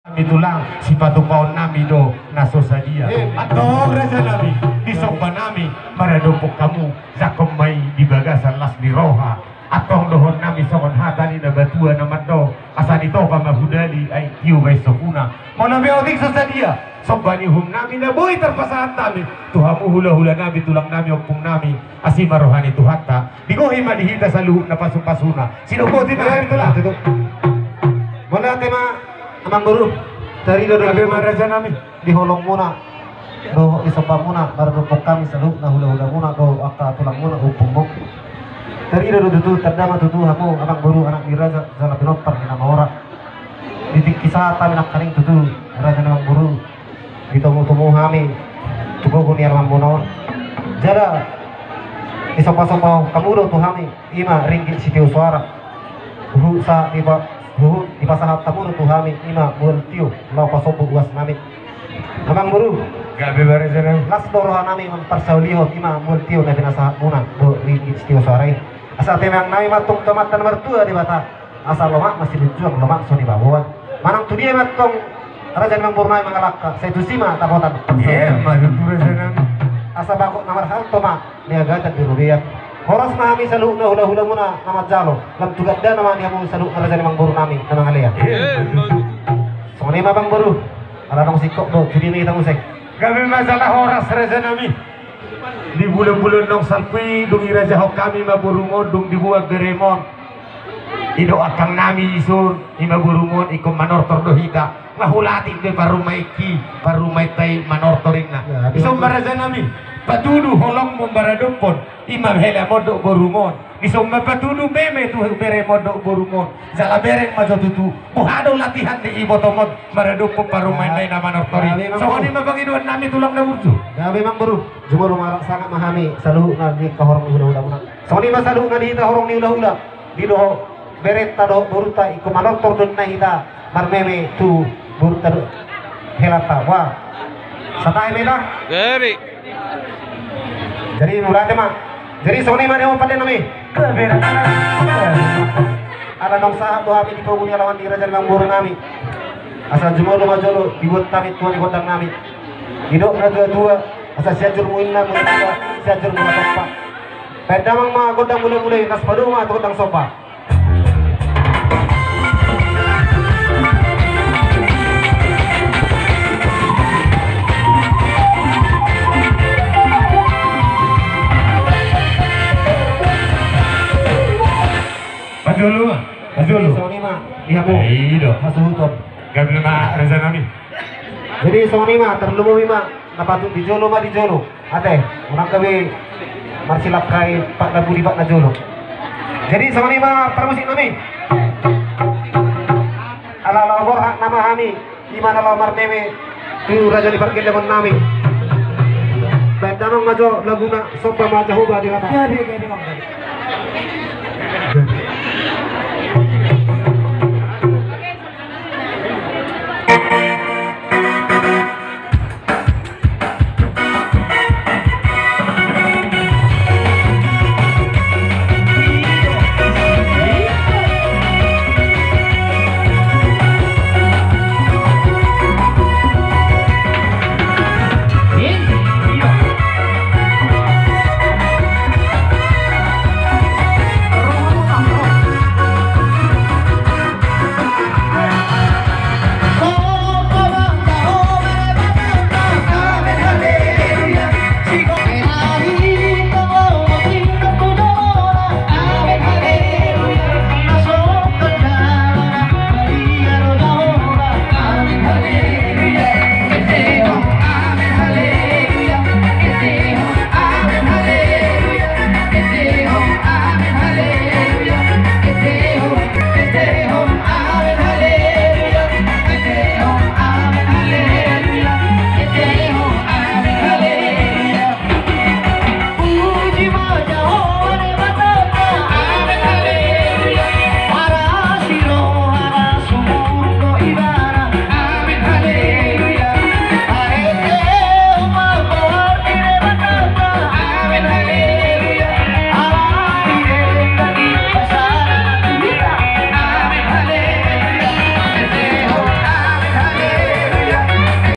Itulang si patupaon nami do nasosadia atau raja nami di sopan nami maradopok kamu sakom may di bagasan las di roha atong dohon nami sokon hatani na batua na mado asani to pa mahudali ay kiu bay sokuna mo nami otik sosadia sobani hum nami na boy terpasahan nami tuhamu hula-hula nami tulang nami opung nami asima rohani tuhata digohi madihita sa luhuk na pasupasuna sinuboti na itulah Mula tema amang guru dari do raja nami diholong muna do isopa muna baru kami selalu na hula-hula muna do aka tulang muna upung mo dari do tutu terdama tutu hamu amang guru anak ni raja zala pinopar ni nama ora didik kisah kami nak kaling tutu raja amang guru ditomu-tomu kami tugo guni amang bonon jada isopa-sopa kamu do tu kami 5 ringgit sitiu suara sa di pasahap tamu tu kami 5 multiu lau pasobu uas nami amang guru gabi barisan las doroha nami mempersauliho 5 multiu na pinasahap muna do ringgit sitiu suarai asal temang nami matung tomatan mertua di bata asal lomak masih dijual lomak so di bawah manang tu dia matong raja memang purnai mengalaka saya tu sima takotan madu barisan asal bakok nomor hal tomak niaga dan dirubiak horas nami saluk na hula-hula muna nama jalo lam tugat dan nama dia mau saluk na raja memang buru nami nama alea so ni mabang buru ala nang sikok do jadi ni kita musik kami masalah horas raja nami di bulan-bulan nong salpi dungi raja hok kami maburumon dung dibuat geremon ido akang nami isun imaburumon ikom manortor do hita mahulati de parumaiki parumaitai manortoring na isom raja nami patudu holong membaradopon imam hela modok borumon isom patudu meme tu bere modok borumon jala bereng majo tutu buhado latihan di ibotomod maradopon parumainai na manortoring so ni mabangiduan nami tulang na urju ya memang buru jumur rumah sangat memahami salu na di kahorong ni hula-hula muna so ni masalu na di kahorong ni hula-hula di do bereta do buruta iko manortor dun na hita marmeme tu buruta do helata wa sanai mela Gary. Jadi mulai mah jadi soni mah dia pada nami ada nong sahab doa di kau punya lawan diri jadi mambur nami asal jumlah rumah jolo dibuat kami tuan di kota nami hidup na dua asal siajur muinna muinna siajur muinna sopa pedamang mah godang mulai-mulai nas padu mah godang sopa Majolo Sony mah dihamu ido hasuhuton gabi na raja nami jadi Sony mah terlalu mah napatut di jolo mah di jolo ate orang kabe marsilap kai pak labu di pak na jolo jadi Sony mah permusik nami ala labor hak nama kami di mana lamar meme tu raja di parkir dengan nami baik damang majo laguna sopa majahuba di kata ya dia